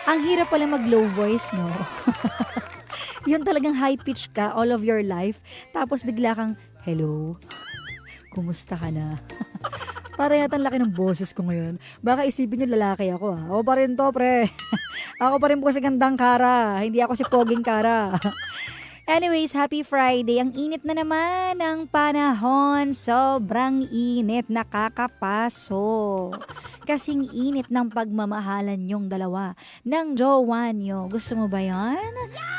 Ang hirap pala mag-low voice, no? Yun talagang high pitch ka all of your life. Tapos bigla kang, hello, kumusta ka na? Para yata ang laki ng boses ko ngayon. Baka isipin nyo lalaki ako ha. Ako pa rin to, pre. Ako pa rin po si gandang Kara. Hindi ako si Poging Kara. Anyways, happy Friday. Ang init na naman ng panahon. Sobrang init. Nakakapaso. Kasing init ng pagmamahalan yung dalawa ng jowa nyo. Gusto mo ba yan?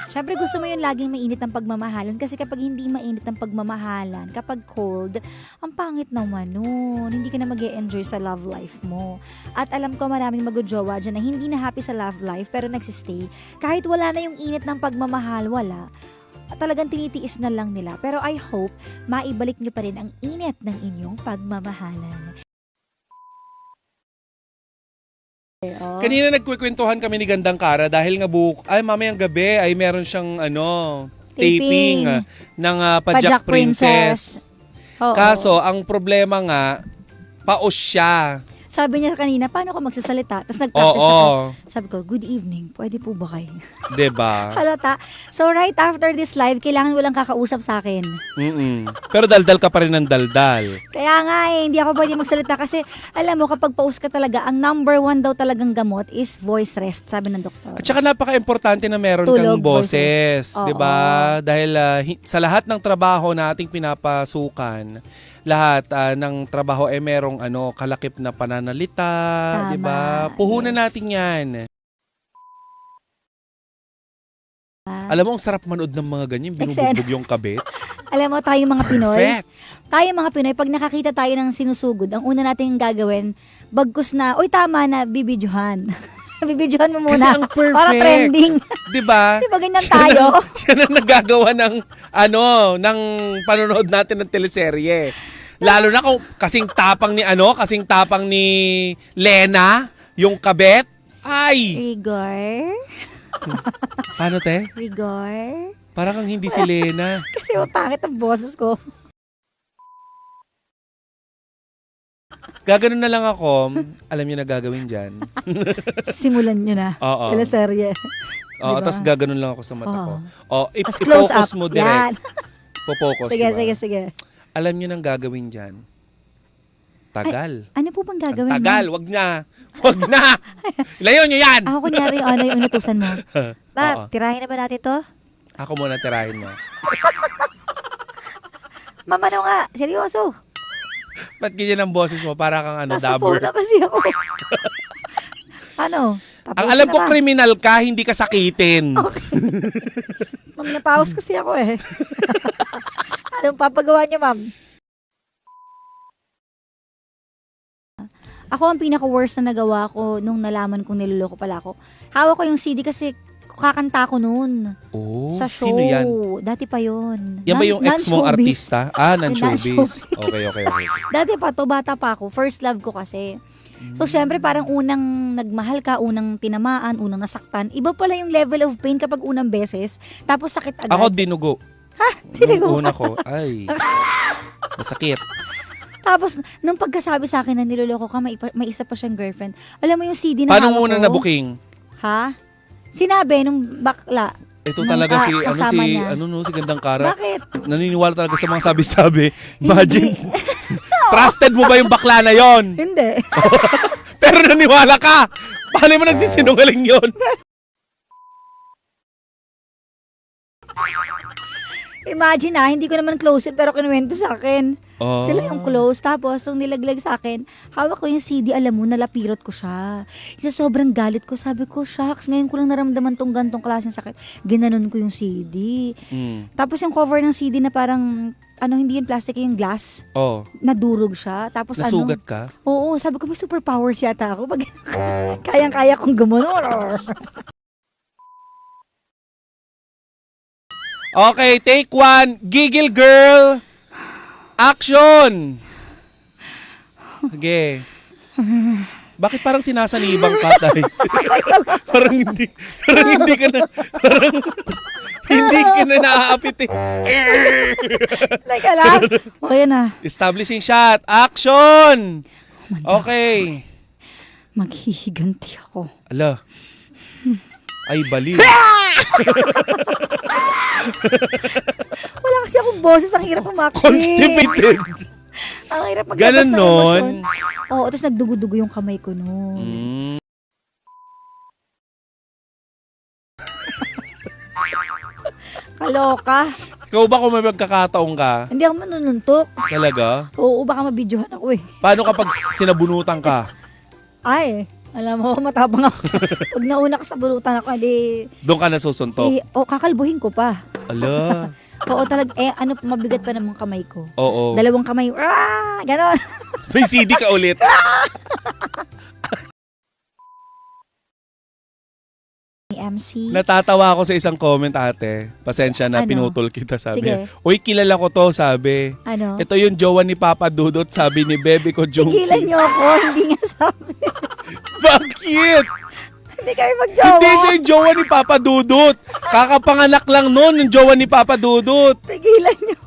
Siyempre gusto mo yun laging mainit ang pagmamahalan. Kasi kapag hindi mainit ang pagmamahalan, kapag cold, ang pangit naman nun. Hindi ka na mag-e-enjoy sa love life mo. At alam ko maraming mag-jowa dyan na hindi na happy sa love life pero nagsistay. Kahit wala na yung init ng pagmamahal, wala. Talagang tinitiis na lang nila. Pero I hope maibalik nyo pa rin ang init ng inyong pagmamahalan. Kanina nagkukwentuhan kami ni Gandang Kara dahil nga mamayang gabi ay meron siyang taping ng Pajak Princess. Oo. Kaso ang problema nga paos siya. Sabi niya kanina, paano ka magsasalita? Tapos nag-practice ako. Sabi ko, good evening, pwede po ba kayo? 'Di ba? Halata. So right after this live, kailangan walang kakausap sa akin. Pero daldal ka pa rin ng daldal. Kaya nga hindi ako pwede magsalita kasi alam mo, kapag paus ka talaga, ang number 1 daw talagang gamot is voice rest, sabi ng doktor. At saka napaka-importante na meron Tulog, kang boses, voices. 'di ba? Dahil sa lahat ng trabaho na ating pinapasukan, lahat ng trabaho ay merong kalakip na pananalita, Tama, 'di ba? Puhunan yes. natin 'yan. Alam mo, ang sarap manood ng mga ganyan, binubugbog yung kabit. Alam mo, tayong mga Pinoy, Perfect. tayong mga Pinoy, pag nakakita tayo ng sinusugod, ang una nating gagawin, bagkus na, oy tama na, bibidyohan. Bibidyohan mo muna. Kasi ang perfect. Para trending. 'Di ba? Di ba ganyan tayo? Yan ang nagagawa ng ng panonood natin ng teleserye. Lalo na kung kasing tapang ni Lena, yung kabet. Ay! Rigor? Paano, te? Rigor? Parang kang hindi si Lena. Kasi pangit ang boses ko. Gaganon na lang ako. Alam niyo na gagawin dyan. Simulan nyo na. Oo. Teleserye. Oo, Diba? tapos gaganon lang ako sa mata ko. As close I-focus up. mo direct. Yan. Focus, Sige, diba? sige. Alam niyo nang gagawin dyan. Tagal. Ano po bang gagawin Ang tagal, wag na. Wag na. Layo niyo yan. Ako kunyari, yung inutusan mo. Oo. Tirahin na ba natin to? Ako muna tirahin mo. Mama, ano nga? Seryoso. Ba't ganyan ang boses mo? Para kang Nasa dabber. phone na kasi ako. Ano? Tapos Ang alam na ko, ba? kriminal ka, hindi ka sakitin. Ma'am, napaus kasi ako eh. Anong papagawa niyo, ma'am? Ako ang pinaka-worst na nagawa ko nung nalaman kong niloloko pala ako. Hawak ko yung CD kasi kakanta ko noon. Oh, Sa show. sino yan? Dati pa yun. Yan ba yung ex mong Non-showbiz. artista? Non-showbiz. Non-showbiz. Okay. Dati pa to, bata pa ako. First love ko kasi. So, syempre, parang unang nagmahal ka, unang tinamaan, unang nasaktan. Iba pala yung level of pain kapag unang beses. Tapos sakit agad. Ako dinugo. Dinugo Nung una ko, ay, masakit. Tapos, nung pagkasabi sa akin na niloloko ka, may isa pa siyang girlfriend. Alam mo yung CD na Paano hawak muna ko? na booking? Ha? Sinabi nung bakla. Ito nung talaga kasama niya. si Gandang Kara. Bakit? Naniniwala talaga sa mga sabi-sabi. Imagine. Trusted mo ba yung bakla na yon? Hindi. Pero naniwala ka. Paano mo nagsisinungaling yon? Imagine hindi ko naman close it, pero kinuwento sa akin. Oh. Sila yung close. Tapos, nung nilaglag sa akin, hawak ko yung CD, alam mo, nalapirot ko siya. Isa sobrang galit ko. Sabi ko, shucks, ngayon ko lang naramdaman tong gantong klaseng sakit. Ginanon ko yung CD. Tapos yung cover ng CD na parang, hindi yung plastic, yung glass. Oh. Nadurog siya. Tapos Nasugat ka? Oo, sabi ko, may superpowers yata ako. Pag kayang-kaya kong gumanon. Okay, take one. Giggle girl. Action! Sige. Bakit parang sinasanibang ka, tay? parang hindi ka na, hindi ka na naaapit eh. Teka lang. Okay na. Establishing shot. Action! Okay. Maghihiganti ako. Ala. Ay, bali. Wala kasi akong boses. Ang hirap umakit. Constipated. Ang hirap maglabas Ganun ng nun. emosyon. Oo, tapos nagdugo-dugo yung kamay ko nun. Mm. Kaloka. Ikaw ba kung may magkakataong ka? Hindi ako manununtok. Talaga? Oo, baka mabidyohan ako eh. Paano kapag sinabunutan ka? Ay, alam mo, matabang ako. Pag nauna ka sa bunutan ako, Doon ka nasusuntok? kakalbuhin ko pa. Ala. Oo, mabigat pa naman kamay ko. Oo. Dalawang kamay, ganon. May CD ka ulit. MC. Natatawa ako sa isang comment, ate. Pasensya na, Ano? pinutol kita, sabi Sige. niya. Uy, kilala ko to, sabi. Ano? Ito yung jowa ni Papa Dudot, sabi ni Bebe ko, Tigilan Junkie. niyo ako, hindi nga sabi. Bakit? Hindi kayo magjowa. Hindi siya yung jowa ni Papa Dudot. Kakapanganak lang noon yung jowa ni Papa Dudot. Tigilan niyo.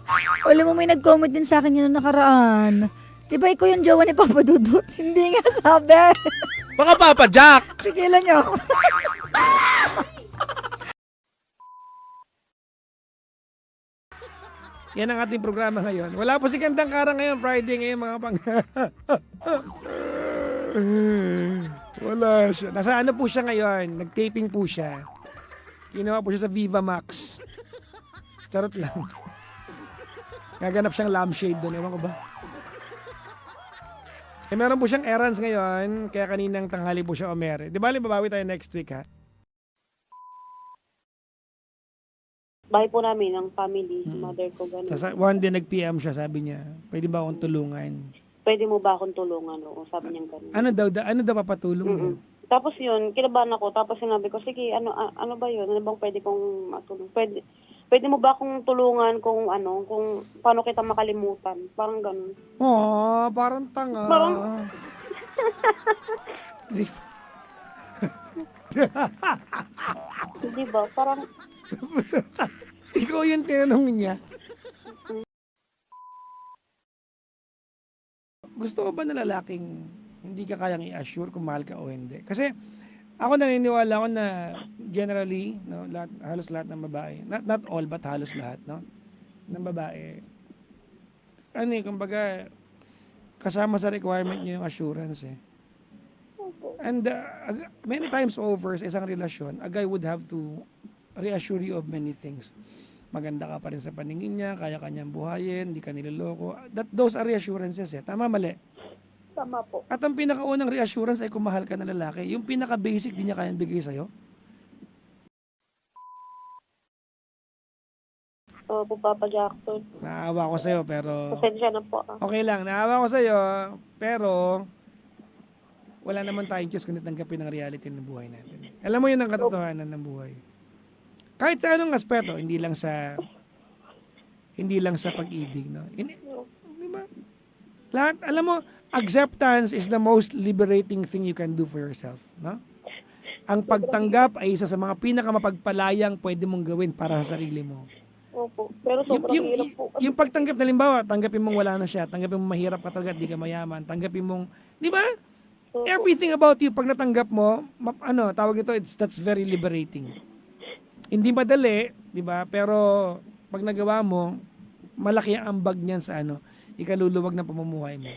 Alam mo, may nag-comment din sa akin yun nung nakaraan. Di ba ikaw yung jowa ni Papa Dudut? Hindi nga sabi. Baka Papa Jack. Tigilan niyo ako. Yan ang ating programa ngayon. Wala po si Gandang Kara ngayon, Friday ngayon mga pang... Wala siya. Nasa ano po siya ngayon? Nag-taping po siya. Kinuha po siya sa Viva Max. Charot lang. Gaganap siyang lampshade doon. Ewan ko ba? Eh, meron po siyang errands ngayon, kaya kaninang tanghali po siya omere. Di ba, babawi tayo next week, ha? Bahay po namin, ang family, mother ko, gano'n. One day nag-PM siya, sabi niya, pwede ba akong tulungan? Pwede mo ba akong tulungan? Oo, sabi niya gano'n. Ano daw papatulong niya? Tapos yun, kinabahan ako, tapos sinabi ko, sige, ano ba yun? Ano bang pwede kong matulong? Pwede mo ba akong tulungan kung paano kita makalimutan? Parang gano'n. Oh, parang tanga. Parang- Di- Di ba? Parang, Ikaw yung tinanong niya. Gusto ko ba na lalaking hindi ka kayang i-assure kung mahal ka o hindi? Kasi ako naniniwala ako na generally, no, halos lahat ng babae, not all but halos lahat, no, ng babae, kumbaga, kasama sa requirement niya yung assurance eh. And many times over sa isang relasyon, a guy would have to reassure you of many things. Maganda ka pa rin sa paningin niya, kaya kanyang buhayin, hindi ka niloloko. Those are reassurances eh. Tama, mali? tama po. At ang pinakaunang reassurance ay kung mahal ka na lalaki. Yung pinaka-basic, di niya kayang bigay sa'yo. Oo po, Papa Jackson. Naawa ko sa'yo, pero... Pasensya na po. Okay lang, naawa ko sa'yo, pero... Wala naman tayong choice kundi tanggapin ang reality ng buhay natin. Alam mo yun ang katotohanan ng buhay. Kahit sa anong aspeto, hindi lang sa pag-ibig, no? Di ba? Lahat, alam mo, acceptance is the most liberating thing you can do for yourself, no? Ang pagtanggap ay isa sa mga pinakamapagpalayang pwede mong gawin para sa sarili mo. Opo. Pero sobrang hirap po. Yung pagtanggap, halimbawa, tanggapin mong wala na siya, tanggapin mong mahirap ka talaga, di ka mayaman, tanggapin mong, di ba? Everything about you, pag natanggap mo, tawag ito, that's very liberating. Hindi madali, di ba? Pero pag nagawa mo, malaki ang ambag niyan sa ikaluluwag ng pamumuhay mo.